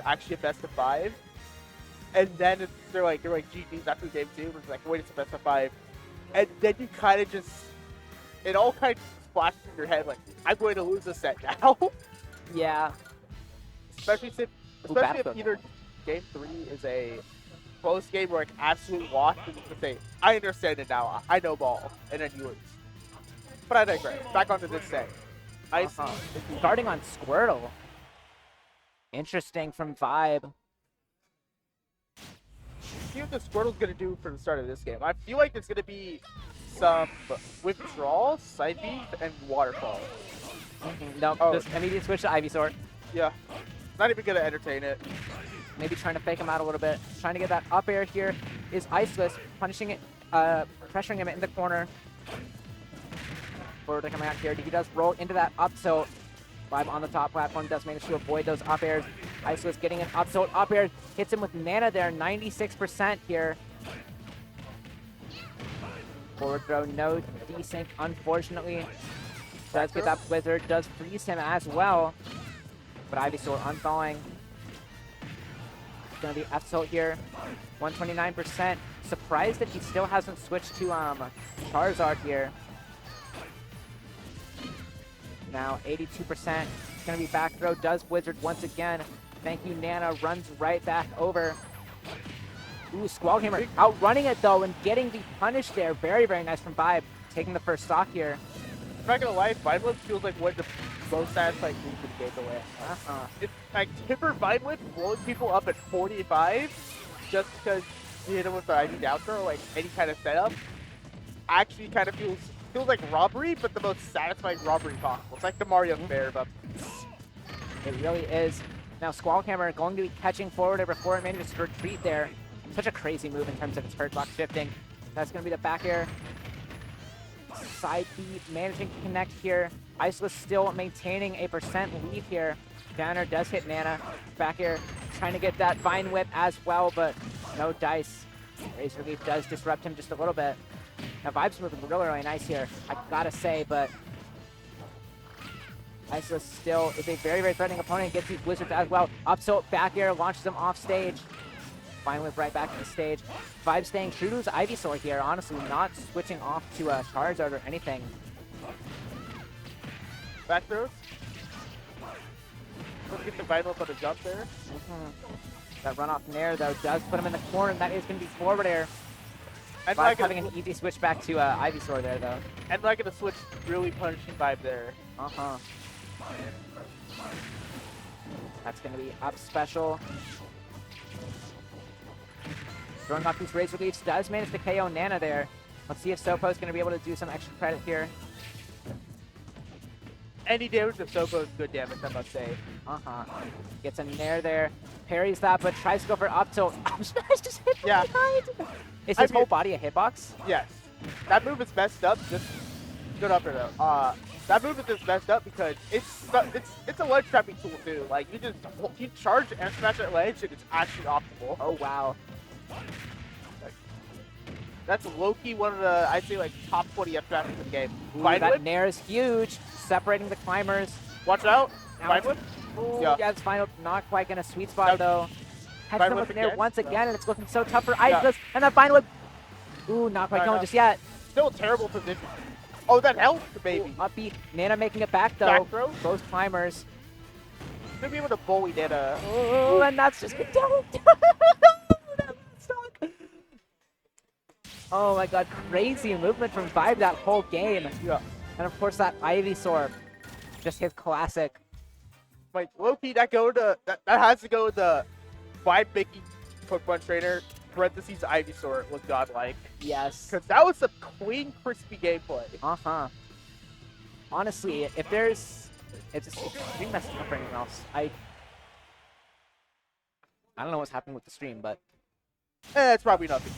actually a best of 5. And then they're like GG's after game 2. It's like, wait, it's a best of 5. And then you kind of just, it all kind of flashes in your head like, I'm going to lose a set now. Yeah. Especially if either game 3 is a close game or like absolute wash, and you can say, I understand it now. I know ball, and then you lose. But I digress. Back onto this set. Ice. Starting on Squirtle. Interesting from Vibe. See what the Squirtle's gonna do for the start of this game. I feel like it's gonna be some withdrawal, side beat, and waterfall. Nope, just immediate switch to Ivysaur. Yeah. Not even gonna entertain it. Maybe trying to fake him out a little bit. Trying to get that up air here is ICless, punishing it, pressuring him in the corner. Forward coming out here. He does roll into that up tilt. Vibe on the top platform does manage to avoid those up airs. ICless getting an up tilt. Up air hits him with Nana there. 96% here. Forward throw, no desync, unfortunately. Does get that Blizzard, does freeze him as well. But Ivysaur unthawing. It's going to be F tilt here. 129%. Surprised that he still hasn't switched to Charizard here. Now 82%. It's going to be back throw. Does Blizzard once again. Thank you, Nana. Runs right back over. Ooh, Squall Hammer outrunning it though and getting the punish there. Very, very nice from Vibe. Taking the first stock here. I'm not gonna lie, Vine Whip feels like one of the most satisfying moves in the game to win. It's like Tipper Vine Whip blowing people up at 45 just because you hit them with the IV down throw, like any kind of setup, actually kind of feels like robbery, but the most satisfying robbery possible. It's like the Mario Fair, but it really is. Now Squall Hammer going to be catching forward before it manages to retreat there. Such a crazy move in terms of its hurt box shifting. That's going to be the back air. Side B managing to connect here. ICless still maintaining a percent lead here. Downer does hit Nana. Back air trying to get that Vine Whip as well, but no dice. Razor Leaf does disrupt him just a little bit. Now Vibe's moving really, really nice here, I gotta say, but ICless still is a very, very threatening opponent. Gets these Blizzards as well. Up tilt, back air, launches him off stage. Vine Whip right back to the stage. Vibe staying true to his Ivysaur here, honestly, not switching off to Charizard or anything. Back throws. Let's get the Vine Whip on the jump there. That run off Nair, though, does put him in the corner, and that is going to be forward air. And Vibe having an easy switch back to Ivysaur there, though. And like gonna switch, really punishing Vibe there. That's going to be up special. Throwing off these Razor Leafs, does manage to KO Nana there. Let's see if Sopo's going to be able to do some extra credit here. Any damage to Sopo is good damage, I must say. Gets a Nair there. Parries that, but tries to go for up tilt. Just hit from behind. Is his whole body a hitbox? Yes. That move is messed up. Just good up there, though. That move is just messed up because it's a ledge trapping tool, too. Like, you charge and smash that ledge, and it's actually optimal. Oh, wow. That's low-key one of the, I'd say, like, top 20 F traps in the game. Ooh, that Nair is huge, separating the climbers. Watch out. Vine Whip? Yeah, it's Vine Whip not quite going to sweet spot, though. Catches him with Nair once again, and it's looking so tough for ICless. And that Vine Whip, ooh, not quite going just yet. Still a terrible position. Oh, that helped, baby. Upbeat. Nana making it back, though. Back throw? Both climbers. Should be able to bully Nana. Oh, and that's just good. Oh my god, crazy movement from Vibe that whole game. Yeah. And of course that Ivysaur, just his classic. Like, low-key, that has to go with the Vibe making Pokemon Trainer, parentheses Ivysaur, look godlike. Yes. Because that was some clean, crispy gameplay. Honestly, if there's... It's a stream messing up for anyone else. I don't know what's happening with the stream, but... It's probably nothing.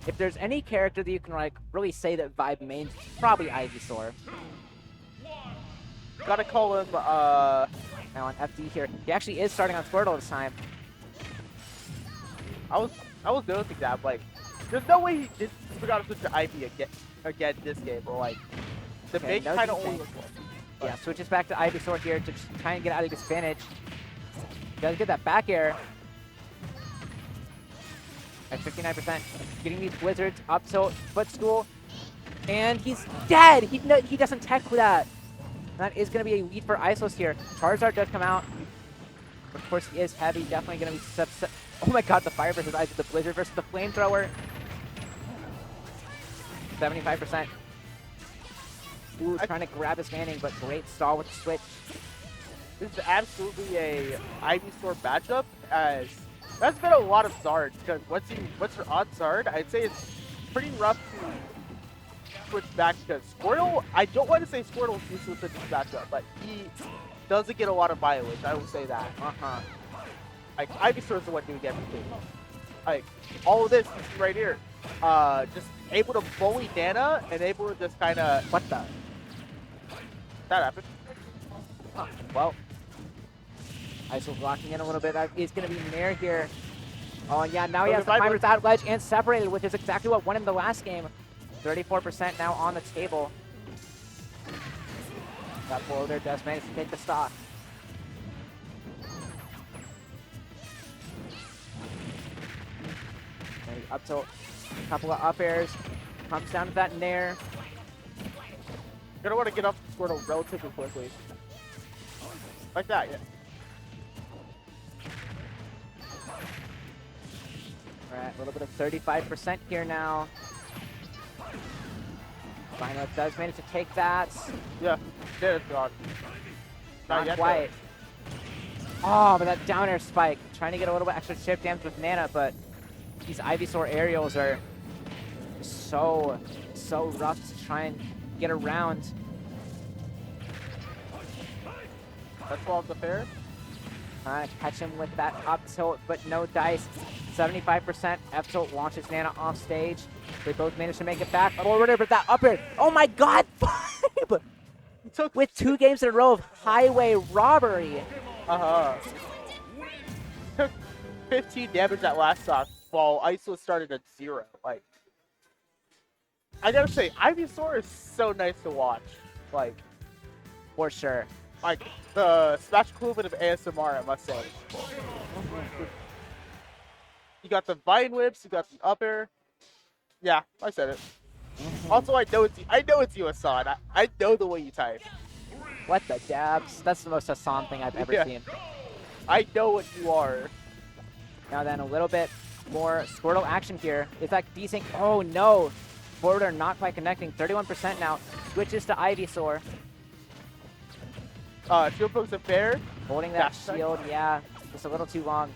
If there's any character that you can like really say that Vibe mains, probably Ivysaur. Gotta call him, now on FD here. He actually is starting on Squirtle this time. I was noticing that, like, there's no way he just forgot to switch to Ivy again this game, or like, the big no kind of defense. only looks like. Yeah, switches back to Ivysaur here to try and get out of this advantage. Does get that back air. at 59%. Getting these blizzards up tilt, footstool, and he's dead! He doesn't tech for that. That is going to be a lead for ICless here. Charizard does come out. Of course, he is heavy. Definitely going to be oh my god, the fire versus ice, the blizzard versus the flamethrower. 75%. Ooh, trying to grab his landing, but great stall with the switch. This is absolutely a Ivysaur matchup, as that's been a lot of Zards, because once you're on Zard, I'd say it's pretty rough to switch back, because Squirtle, I don't want to say Squirtle's useless in this matchup, but he doesn't get a lot of mileage, I will say that. Like, Ivysaur's the one doing everything. Like, all of this right here, just able to bully Nana, and able to just kind of... What the? That happened. Huh. Well, ICless locking in a little bit. That is going to be Nair here. Oh, yeah, now he has the climbers out ledge and separated, which is exactly what won him the last game. 34% now on the table. That blow there does manage to take the stock. Up tilt, a couple of up airs, comes down to that Nair. You're gonna want to get up Squirtle relatively quickly. Like that, yeah. Alright, a little bit of 35% here now. Final does manage to take that. Yeah, it's gone. Not yet, quite. Oh, but that down air spike. Trying to get a little bit extra chip damage with Nana, but these Ivysaur aerials are so rough to try and get around. That's all the fair. Trying to catch him with that up tilt, but no dice. 75%. F tilt launches Nana off stage. They both managed to make it back. But that up air. Oh my god! With 2 games in a row of highway robbery. Took 15 damage that last stock while ICless started at 0. Like, I gotta say, Ivysaur is so nice to watch. Like, for sure. Like, the smash equivalent of ASMR, I must say. You got the Vine Whips, you got the up air. Yeah, I said it. Also, I know it's you, Hassan. I know the way you type. What the dabs? That's the most Hassan thing I've ever seen. I know what you are. Now then, a little bit more Squirtle action here. Is that desync? Oh no! Forward are not quite connecting. 31% now. Switches to Ivysaur. Shield pokes a fair. Holding that shield, yeah. Just a little too long.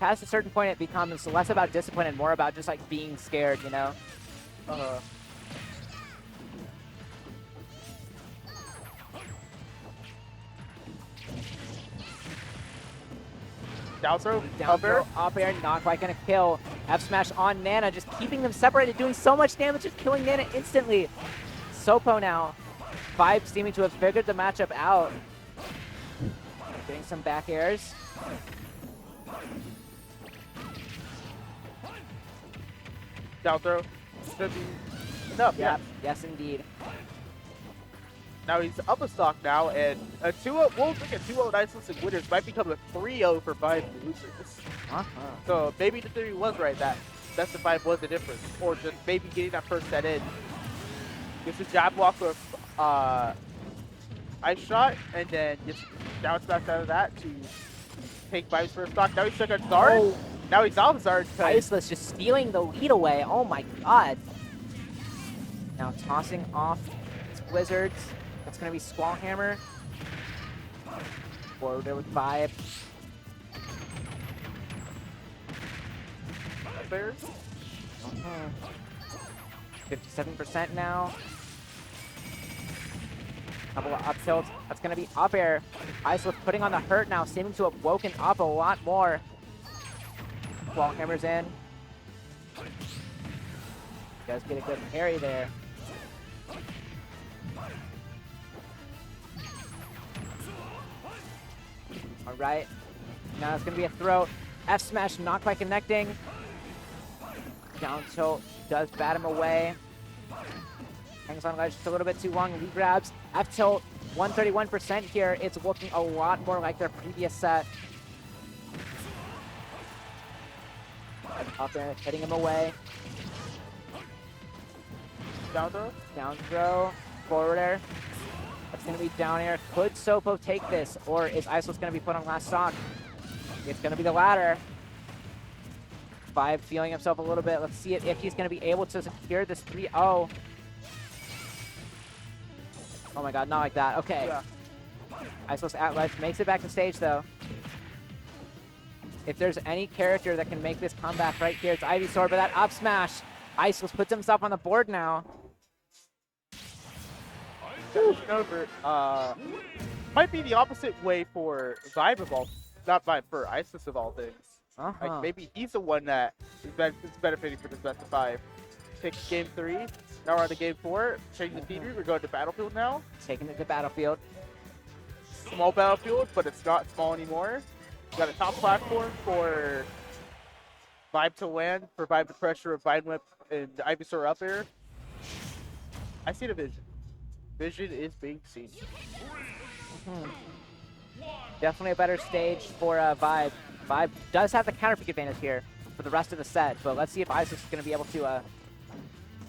Past a certain point, it becomes less about discipline and more about just like being scared, you know? Down throw, up air, not quite gonna kill. F smash on Nana, just keeping them separated, doing so much damage, just killing Nana instantly. Sopo now. 5 seeming to have figured the matchup out. Getting some back airs. Down throw. Should be enough, yeah. Yes, indeed. Now he's up a stock now, and a 2-0, we'll think a 2-0 ICless and winners might become a 3-0 for 5 losers. So maybe the theory was right, that best of 5 was the difference. Or just maybe getting that first set in. Gets a jab block with ice shot, and then gets down smash out of that to take 5's first stock. Now he's stuck on Zard. Oh. Now he's off Zard. ICless just stealing the lead away. Oh my god. Now tossing off his blizzards. That's going to be Squall Hammer. Forward there with 5. Bears. 57% now. Couple of up tilts. That's going to be up air. ICless putting on the hurt now, seeming to have woken up a lot more. Squall Hammer's in. Does get a good parry there. Alright. Now it's going to be a throw. F smash not quite connecting. Down tilt does bat him away. Hangs on ledge just a little bit too long. Lead grabs. F tilt 131% here. It's looking a lot more like their previous set. Up there, hitting him away. Down throw. Down throw. Forward air. That's going to be down air. Could Sopo take this? Or is ICless going to be put on last stock? It's going to be the latter. Vibe feeling himself a little bit. Let's see if he's going to be able to secure this 3-0. Oh my god, not like that. Okay. Yeah. ICless at ledge makes it back to stage though. If there's any character that can make this comeback right here, it's Ivysaur, but that up smash, ICless puts himself on the board now. Over. Might be the opposite way for Vibe of all, not Vibe, for ICless of all things. Like maybe he's the one that is benefiting from this best of 5. Take game 3. Now we're on to game 4. Changing the feeder. We're going to Battlefield now. Taking it to Battlefield. Small Battlefield, but it's not small anymore. Got a top platform for Vibe to land, for Vibe to pressure a Vine Whip and Ivysaur up air. I see the vision. Vision is being seen. Definitely a better stage for Vibe. Vibe does have the counter pick advantage here for the rest of the set, but let's see if ICless is going to be able to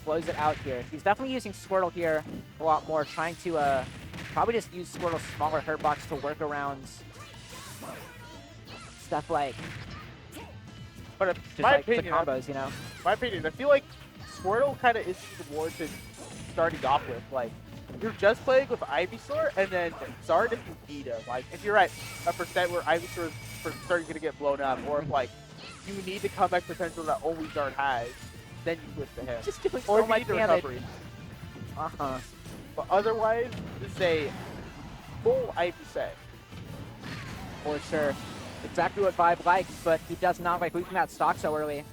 close it out here. He's definitely using Squirtle here a lot more, trying to probably just use Squirtle's smaller hurt box to work around stuff like, but just my like opinion, the combos, you know? My opinion, I feel like Squirtle kind of is warranted starting off with. Like, you're just playing with Ivysaur, and then Zard if you need him. Like, if you're at a percent where Ivysaur is starting to get blown up, or if, like, you need the comeback potential that only Zard has, then you switch to him. Just doing or so you much need the damage. recovery. But otherwise, this is a full Ivy set. For sure. Exactly what Vibe likes, but he does not like losing that stock so early.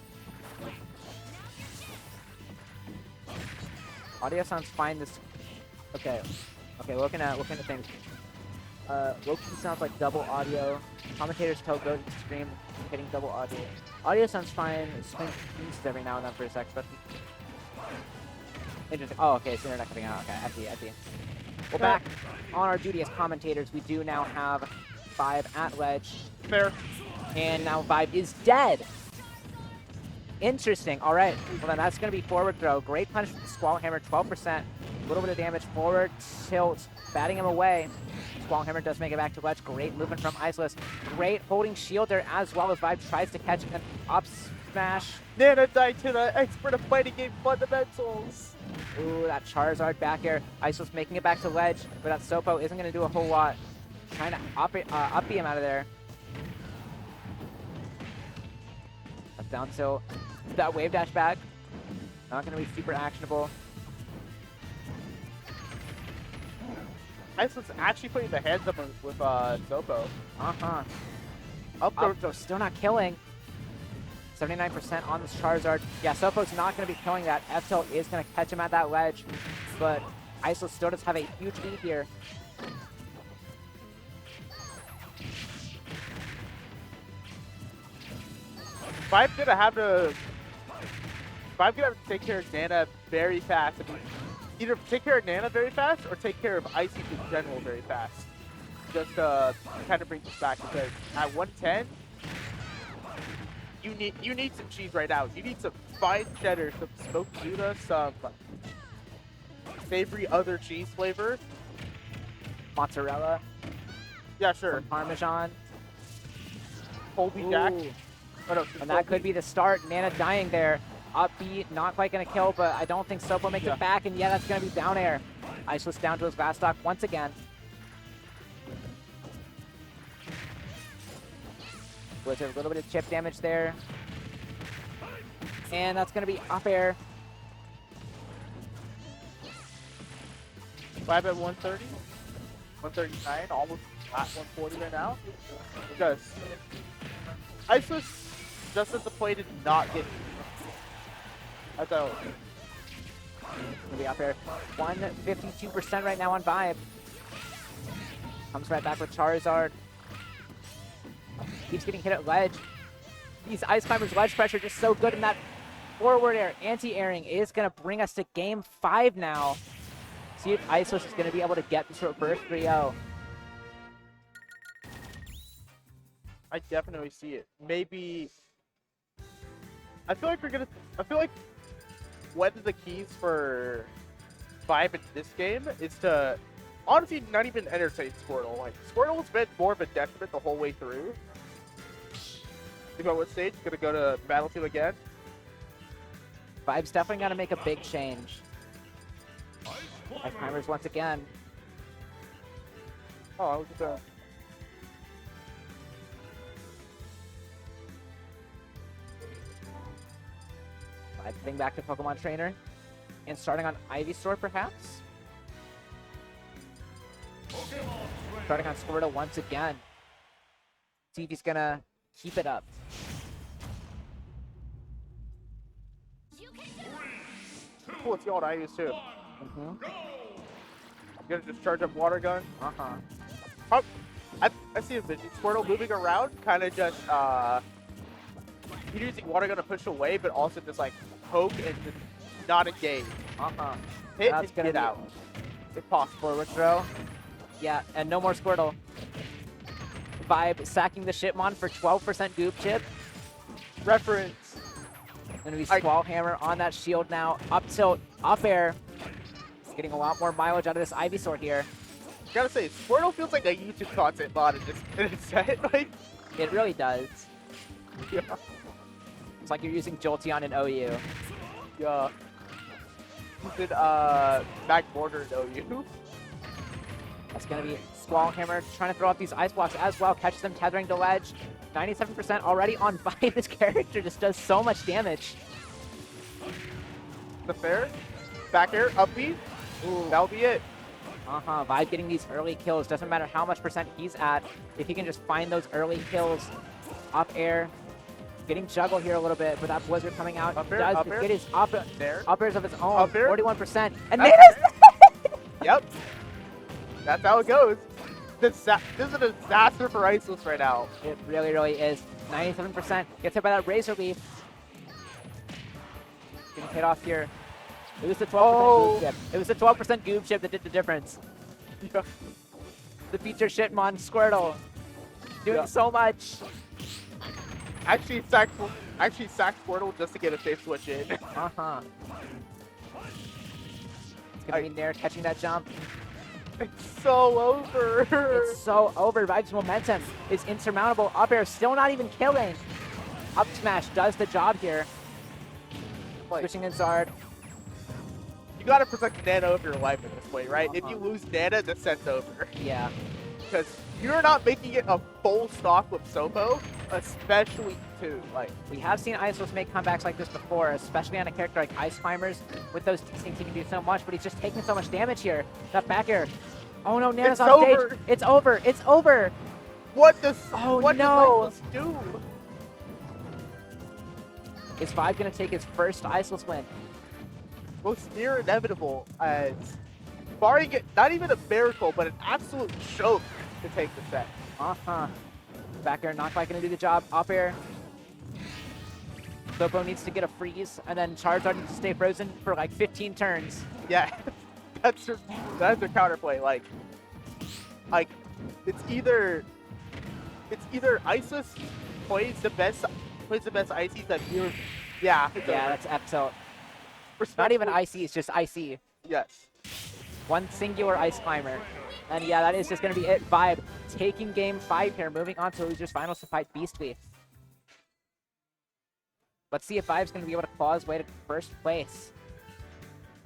Audio sounds fine. This. Okay. Okay, looking at things. Loki sounds like double audio. Commentators tell Go to stream getting double audio. Audio sounds fine. Swing every now and then for a sec, but interesting. Oh, okay, it's internet coming out. Okay, I see. Well, back on our duty as commentators, we do now have Vibe at ledge. Fair. And now Vibe is dead. Interesting. All right. Well, then that's going to be forward throw. Great punish from the Squall Hammer, 12%. A little bit of damage forward, tilt, batting him away. Squall Hammer does make it back to ledge. Great movement from ICless. Great holding shield there as well as Vibe tries to catch an up smash. Nana died to the expert of fighting game fundamentals. Ooh, that Charizard back air. ICless making it back to ledge, but that Sopo isn't going to do a whole lot. Trying to up him out of there. That's down tilt. That wave dash back. Not going to be super actionable. ICless actually putting the hands up with Sopo. Up throw, still not killing. 79% on this Charizard. Yeah, Sopo's not going to be killing that. F-tilt is going to catch him at that ledge, but ICless still does have a huge lead here. Vibe's gonna have to take care of Nana very fast. I mean, either take care of Nana very fast or take care of Icy in general very fast. Just to kind of bring this back, because at 110, you need some cheese right now. You need some fine cheddar, some smoked Gouda, some savory other cheese flavor. Mozzarella. Yeah, sure. Some Parmesan. Colby Jack. Ooh. Oh, no, And that could be the start. Nana dying there. Up B, not quite going to kill, but I don't think Sopo makes it back, and yeah, that's going to be down air. ICless down to his last stock once again. With a little bit of chip damage there. And that's going to be up air. Vibe at 130, 139, almost at 140 right now. Because ICless just at the play did not get. I thought Gonna be up air. 152% right now on Vibe. Comes right back with Charizard. Keeps getting hit at ledge. These Ice Climbers ledge pressure just so good in that forward air. Anti-airing is going to bring us to game 5 now. See if ICless is going to be able to get this reverse 3-0. I definitely see it. Maybe I feel like we're gonna. I feel like one of the keys for Vibe in this game is to honestly not even entertain Squirtle. Like Squirtle's been more of a detriment the whole way through. You know what stage? Gonna go to Battlefield again. Vibe's definitely got to make a big change. Ice Climbers once again. Oh, I was just Vibe getting back to Pokemon Trainer. And starting on Ivysaur, perhaps? Starting on Squirtle once again. See if he's gonna keep it up. cool. It's all I use too. Mm-hmm. I'm gonna just charge up Water Gun. Uh-huh. I see a Vision Squirtle moving around, kind of just using Water Gun to push away, but also just like poke and just not engage. Uh-huh. Hit That's and gonna get be out. If possible. Forward throw. Yeah, and no more Squirtle. Vibe sacking the Shipmon for 12% Goop Chip. Reference. Gonna be Squall Hammer on that shield now. Up tilt, up air. He's getting a lot more mileage out of this Ivysaur here. Gotta say, Squirtle feels like a YouTube content mod in this set. Like, It really does. yeah. It's like you're using Jolteon in OU. Yeah. You did back border in OU. That's gonna be Squall Hammer trying to throw out these ice blocks as well. Catches them tethering to ledge. 97% already on Vibe. This character just does so much damage. The fair, back air, up B. Ooh. That'll be it. Uh-huh. Vibe getting these early kills. Doesn't matter how much percent he's at. If he can just find those early kills. Up air. Getting juggle here a little bit, but that Blizzard coming out. Up air, Does up air. get his up airs of his own. Up air. 41%. And That's- Nana's Yep. That's how it goes. This is a disaster for ICless right now. It really, really is. 97%. Gets hit by that Razor Leaf. Getting hit off here. It was the 12% Goob Chip. It was the 12% Goob Chip that did the difference. Yeah. The feature Shitmon Squirtle. Doing Yeah. so much. Actually sack Squirtle just to get a safe switch in. Uh-huh. It's gonna be Nair catching that jump. It's so over. It's so over. Vibe's momentum is insurmountable. Up air still not even killing. Up smash does the job here. Switching in Zard. You gotta protect Nana over your life at this point, right? If you lose Nana, the set's over. Yeah. Because you're not making it a full stock with Sopo, especially two. Like, We have seen ICless make comebacks like this before, especially on a character like Ice Climbers. With those things, he can do so much, but he's just taking so much damage here. That back air. Oh no, Nana's It's on stage. over. It's over. It's over. what does Oh, what no. does ICless do? Is Vibe gonna take his first ICless win? Most near inevitable as barring it, not even a miracle, but an absolute choke to take the set. Uh-huh. Back air not quite gonna do the job. Up air. Sopo needs to get a freeze, and then Charizard needs to stay frozen for like 15 turns. Yeah, that's their counterplay. Like it's either ICless plays the best ICs that you're. Yeah, it's Yeah, over. that's F tilt. Not even IC, it's just IC. Yes. One singular Ice Climber. And yeah, that is just going to be it. Vibe taking game 5 here, moving on to losers finals to fight Beastly. Let's see if Vibe's going to be able to claw his way to first place.